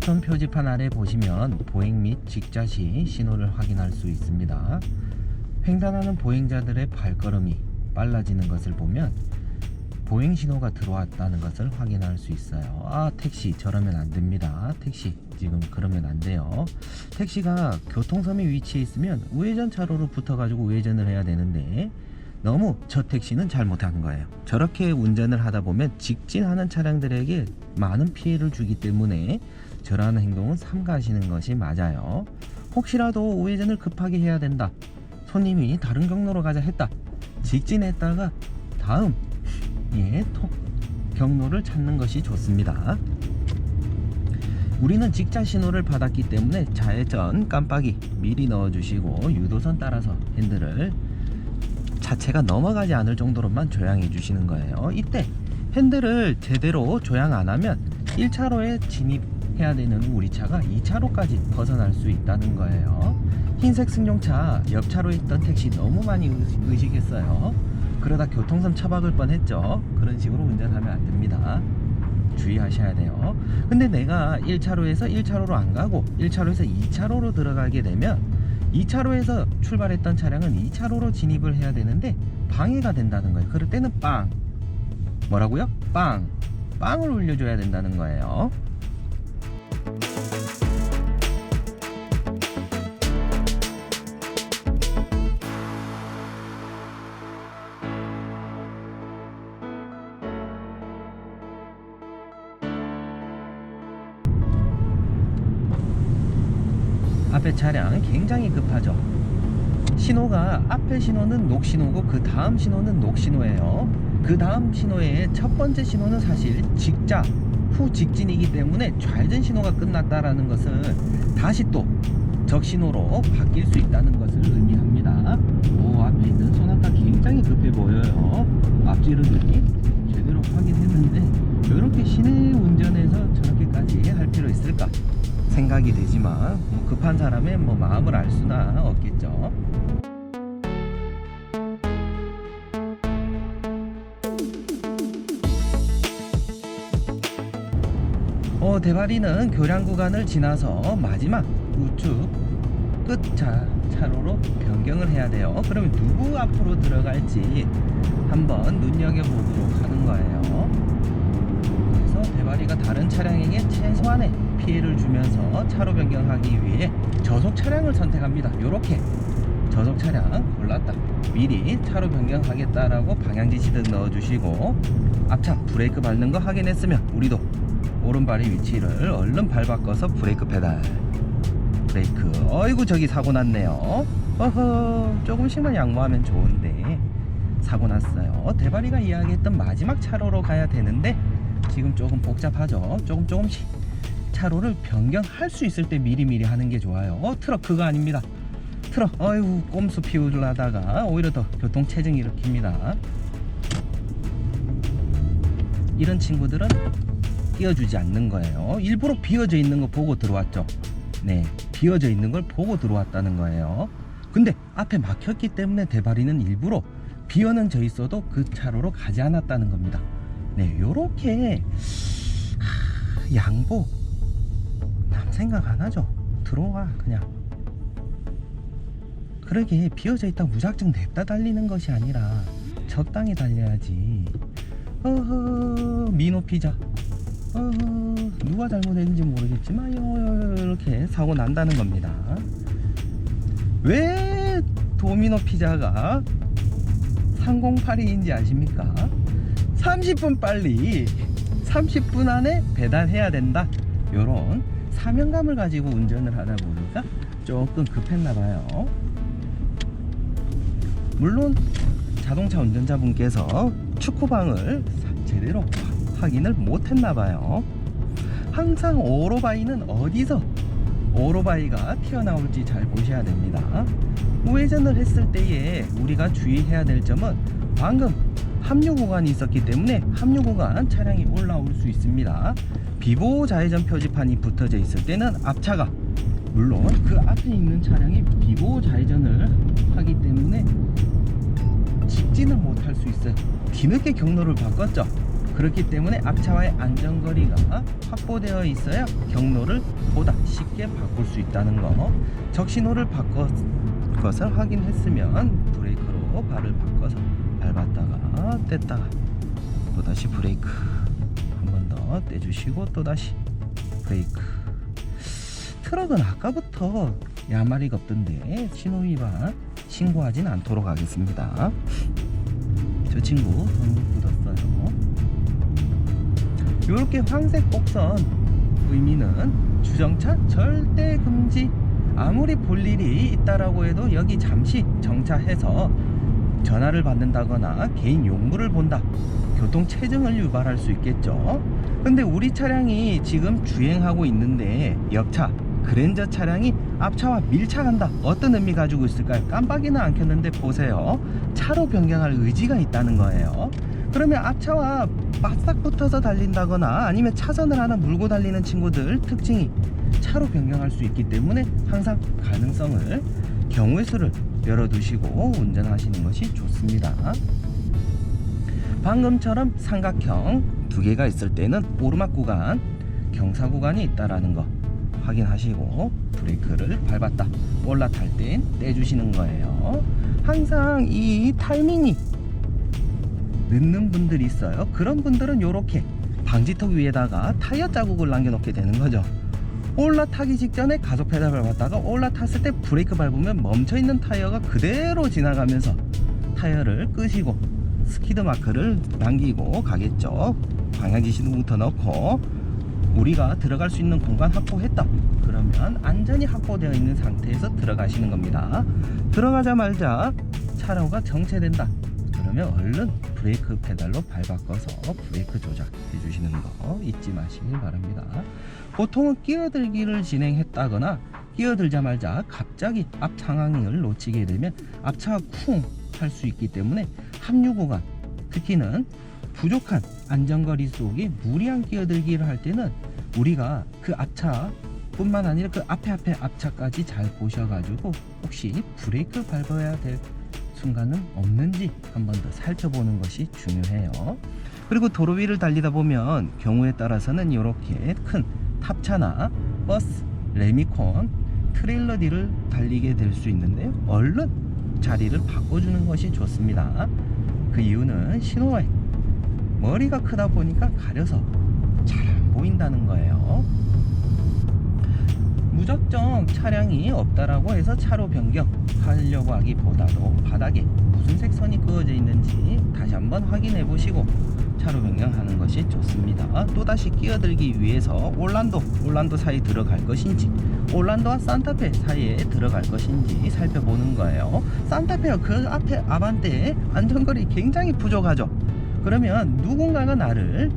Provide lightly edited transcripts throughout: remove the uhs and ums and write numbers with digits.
교통 표지판 아래 보시면 보행 및 직좌시 신호를 확인할 수 있습니다. 횡단하는 보행자들의 발걸음이 빨라지는 것을 보면 보행 신호가 들어왔다는 것을 확인할 수 있어요. 아, 택시 저러면 안 됩니다. 택시 지금 그러면 안 돼요. 택시가 교통섬에 위치해 있으면 우회전 차로로 붙어 가지고 우회전을 해야 되는데 너무 저 택시는 잘못한 거예요. 저렇게 운전을 하다 보면 직진하는 차량들에게 많은 피해를 주기 때문에 저러한 행동은 삼가하시는 것이 맞아요. 혹시라도 우회전을 급하게 해야 된다, 손님이 다른 경로로 가자 했다, 직진했다가 다음 경로를 찾는 것이 좋습니다. 우리는 직자 신호를 받았기 때문에 좌회전 깜빡이 미리 넣어주시고 유도선 따라서 핸들을 자체가 넘어가지 않을 정도로만 조향해 주시는 거예요. 이때 핸들을 제대로 조향 안 하면 1차로에 진입해야 되는 우리 차가 2차로까지 벗어날 수 있다는 거예요. 흰색 승용차 옆차로에 있던 택시 너무 많이 의식했어요. 그러다 교통선 처박을 뻔했죠. 그런 식으로 운전하면 안 됩니다. 주의하셔야 돼요. 근데 내가 1차로에서 1차로로 안 가고 1차로에서 2차로로 들어가게 되면 2차로에서 출발했던 차량은 2차로로 진입을 해야 되는데 방해가 된다는 거예요. 그럴 때는 뭐라고요? 빵을 울려줘야 된다는 거예요. 앞에 차량 굉장히 급하죠. 신호가 앞에 신호는 녹신호고 그 다음 신호는 녹신호예요. 그 다음 신호의 첫 번째 신호는 사실 직자 후 직진이기 때문에 좌회전 신호가 끝났다라는 것은 다시 또 적신호로 바뀔 수 있다는 것을 의미합니다. 오, 앞에 있는 소나타 굉장히 급해 보여요. 앞지르기 제대로 확인했는데 이렇게 시내 운전에서 저렇게까지 할 필요 있을까 생각이 되지만 급한 사람의 마음을 알 수나 없겠죠. 대바리는 교량 구간을 지나서 마지막 우측 끝 차로로 변경을 해야 돼요. 그러면 누구 앞으로 들어갈지 한번 눈여겨보도록 하는 거예요. 그래서 대바리가 다른 차량에게 최소한의 피해를 주면서 차로 변경하기 위해 저속 차량을 선택합니다. 요렇게 저속 차량 골랐다, 미리 차로 변경하겠다라고 방향지시등 넣어주시고 앞차 브레이크 밟는 거 확인했으면 우리도 오른발의 위치를 얼른 발 바꿔서 브레이크 페달, 브레이크. 어이구, 저기 사고 났네요. 조금씩만 양보하면 좋은데 사고 났어요. 대바리가 이야기했던 마지막 차로로 가야 되는데 지금 조금 복잡하죠. 조금씩 차로를 변경할 수 있을 때 미리미리 하는 게 좋아요. 트럭 그거 아닙니다. 트럭 어이구 꼼수 피우려다가 오히려 더 교통체증 일으킵니다. 이런 친구들은 띄워주지 않는 거예요. 일부러 비어져 있는 거 보고 들어왔죠. 네, 비어져 있는 걸 보고 들어왔다는 거예요. 근데 앞에 막혔기 때문에 대바리는 일부러 비어는 있어도 그 차로로 가지 않았다는 겁니다. 네, 요렇게 양보 남 생각 안 하죠. 들어와 그냥. 그러게 비어져 있다고 무작정 냅다 달리는 것이 아니라 적당히 달려야지. 민호 피자. 누가 잘못했는지 모르겠지만 이렇게 사고 난다는 겁니다. 왜 도미노 피자가 3082인지 아십니까? 30분 빨리 30분 안에 배달해야 된다, 요런 사명감을 가지고 운전을 하다 보니까 조금 급했나봐요. 물론 자동차 운전자분께서 축구방을 제대로 확인을 못했나봐요. 항상 오토바이는 어디서 오토바이가 튀어나올지 잘 보셔야 됩니다. 우회전을 했을 때에 우리가 주의해야 될 점은 방금 합류 구간이 있었기 때문에 합류 구간 차량이 올라올 수 있습니다. 비보호 좌회전 표지판이 붙어져 있을 때는 앞차가, 물론 그 앞에 있는 차량이 비보호 좌회전을 하기 때문에 직진을 못할 수 있어요. 뒤늦게 경로를 바꿨죠. 그렇기 때문에 앞차와의 안전거리가 확보되어 있어야 경로를 보다 쉽게 바꿀 수 있다는 거. 적신호를 바꿔 것을 확인했으면 브레이크로 발을 바꿔서 밟았다가 뗐다가 또다시 브레이크 한 번 더 떼주시고 또다시 브레이크. 트럭은 아까부터 야말이 없던데 신호위반 신고하진 않도록 하겠습니다. 저 친구 너무 묻었어요. 이렇게 황색 곡선 의미는 주정차 절대 금지. 아무리 볼 일이 있다라고 해도 여기 잠시 정차해서 전화를 받는다거나 개인 용무를 본다, 교통 체증을 유발할 수 있겠죠. 근데 우리 차량이 지금 주행하고 있는데 옆차 그랜저 차량이 앞차와 밀착한다. 어떤 의미 가지고 있을까요? 깜빡이는 안 켰는데 보세요. 차로 변경할 의지가 있다는 거예요. 그러면 앞차와 바싹 붙어서 달린다거나 아니면 차선을 하나 물고 달리는 친구들 특징이 차로 변경할 수 있기 때문에 항상 가능성을, 경우의 수를 열어두시고 운전하시는 것이 좋습니다. 방금처럼 삼각형 두 개가 있을 때는 오르막 구간, 경사 구간이 있다라는 거 확인하시고 브레이크를 밟았다, 올라탈 땐 떼주시는 거예요. 항상 이 타이밍이 늦는 분들이 있어요. 그런 분들은 이렇게 방지턱 위에다가 타이어 자국을 남겨놓게 되는 거죠. 올라타기 직전에 가속 페달 밟았다가 올라탔을 때 브레이크 밟으면 멈춰있는 타이어가 그대로 지나가면서 타이어를 끄시고 스키드 마크를 남기고 가겠죠. 방향지시도부터 넣고 우리가 들어갈 수 있는 공간 확보했다. 그러면 안전이 확보되어 있는 상태에서 들어가시는 겁니다. 들어가자마자 차로가 정체된다. 그러면 얼른 브레이크 페달로 발 바꿔서 브레이크 조작해 주시는 거 잊지 마시길 바랍니다. 보통은 끼어들기를 진행했다거나 끼어들자마자 갑자기 앞 상황을 놓치게 되면 앞차가 쿵 할 수 있기 때문에 합류 구간, 특히는 부족한 안전거리 속에 무리한 끼어들기를 할 때는 우리가 그 앞차 뿐만 아니라 그 앞에 앞차까지 잘 보셔가지고 혹시 브레이크 밟아야 될 순간은 없는지 한 번 더 살펴보는 것이 중요해요. 그리고 도로 위를 달리다 보면 경우에 따라서는 이렇게 큰 탑차나 버스, 레미콘, 트레일러 뒤를 달리게 될 수 있는데요. 얼른 자리를 바꿔주는 것이 좋습니다. 그 이유는 신호에 머리가 크다 보니까 가려서 잘 안 보인다는 거예요. 무작정 차량이 없다라고 해서 차로 변경하려고 하기보다도 바닥에 무슨 색선이 그어져 있는지 다시 한번 확인해 보시고 차로 변경하는 것이 좋습니다. 또다시 끼어들기 위해서 올란도 사이 들어갈 것인지 올란도와 산타페 사이에 들어갈 것인지 살펴보는 거예요. 산타페가 그 앞에 아반떼 안전거리 굉장히 부족하죠. 그러면 누군가가 나를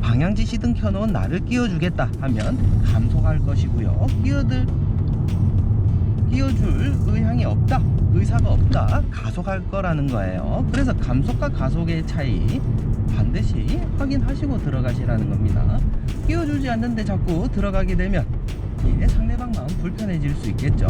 방향지시등 켜놓은 나를 끼워주겠다 하면 감속할 것이고요. 끼워줄 의사가 없다, 가속할 거라는 거예요. 그래서 감속과 가속의 차이 반드시 확인하시고 들어가시라는 겁니다. 끼워주지 않는데 자꾸 들어가게 되면 상대방 마음 불편해질 수 있겠죠.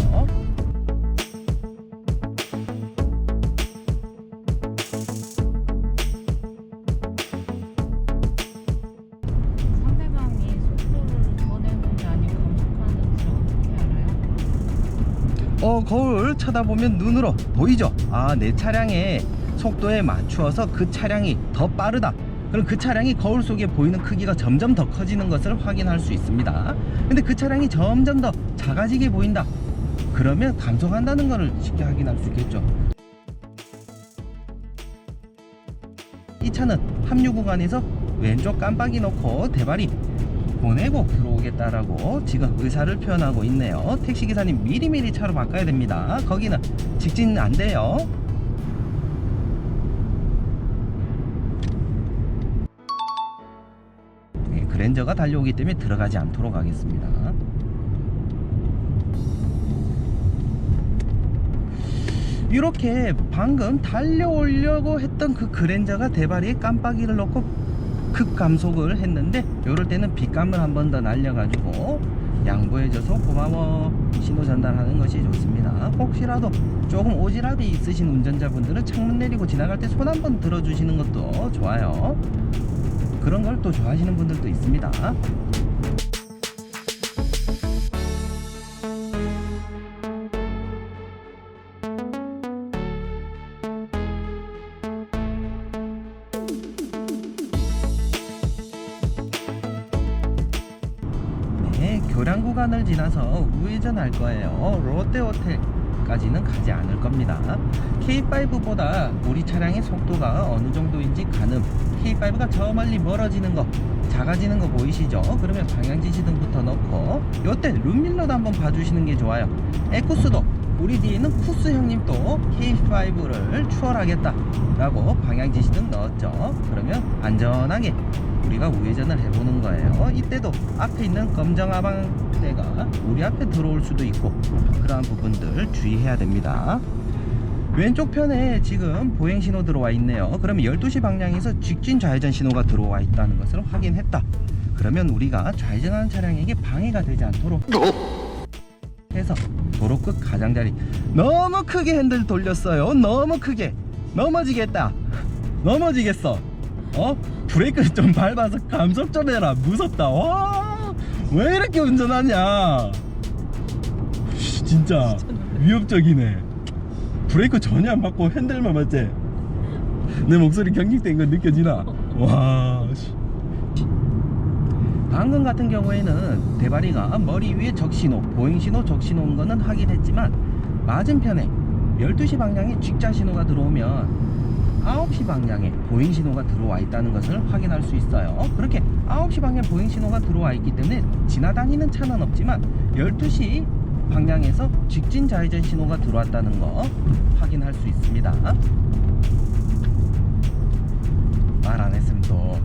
거울 쳐다보면 눈으로 보이죠. 내 차량의 속도에 맞추어서 그 차량이 더 빠르다. 그럼 그 차량이 거울 속에 보이는 크기가 점점 더 커지는 것을 확인할 수 있습니다. 근데 그 차량이 점점 더 작아지게 보인다. 그러면 감속한다는 것을 쉽게 확인할 수 있겠죠. 이 차는 합류 구간에서 왼쪽 깜빡이 놓고 대발이 보내고 들어오겠다라고 지금 의사를 표현하고 있네요. 택시기사님 미리미리 차로 바꿔야 됩니다. 거기는 직진 안 돼요. 그랜저가 달려오기 때문에 들어가지 않도록 하겠습니다. 이렇게 방금 달려오려고 했던 그 그랜저가 대바리에 깜빡이를 놓고 급감속을 했는데 이럴 때는 빗감을 한 번 더 날려가지고 양보해줘서 고마워 신호 전달하는 것이 좋습니다. 혹시라도 조금 오지랖이 있으신 운전자분들은 창문 내리고 지나갈 때 손 한번 들어주시는 것도 좋아요. 그런 걸 또 좋아하시는 분들도 있습니다. 네, 교량 구간을 지나서 우회전할 거예요. 롯데호텔까지는 가지 않을 겁니다. K5보다 우리 차량의 속도가 어느 정도인지 가늠. K5가 저 멀리 멀어지는 거, 작아지는 거 보이시죠? 그러면 방향지시등부터 넣고, 요때 룸밀러도 한번 봐주시는 게 좋아요. 에쿠스도 우리 뒤에 있는 쿠스 형님도 K5를 추월하겠다 라고 방향지시등 넣었죠. 그러면 안전하게 우리가 우회전을 해보는 거예요. 이때도 앞에 있는 검정 하방대가 우리 앞에 들어올 수도 있고, 그러한 부분들 주의해야 됩니다. 왼쪽 편에 지금 보행 신호 들어와 있네요. 그러면 12시 방향에서 직진 좌회전 신호가 들어와 있다는 것을 확인했다. 그러면 우리가 좌회전하는 차량에게 방해가 되지 않도록 해서 도로 끝 가장자리, 너무 크게 핸들 돌렸어요. 너무 크게 넘어지겠다. 넘어지겠어. 브레이크 좀 밟아서 감속 좀 해라. 무섭다. 와, 왜 이렇게 운전하냐. 진짜 위협적이네. 브레이크 전혀 안 밟고 핸들만 맞지? 내 목소리 경직된 거 느껴지나? 와, 방금 같은 경우에는 대바리가 머리 위에 적신호, 보행신호, 적신호인 거는 확인했지만, 맞은편에 12시 방향에 직자 신호가 들어오면 9시 방향에 보행신호가 들어와 있다는 것을 확인할 수 있어요. 그렇게 9시 방향 보행신호가 들어와 있기 때문에 지나다니는 차는 없지만 12시 방향에서 직진 좌회전 신호가 들어왔다는 거 확인할 수 있습니다. 말 안 했으면 또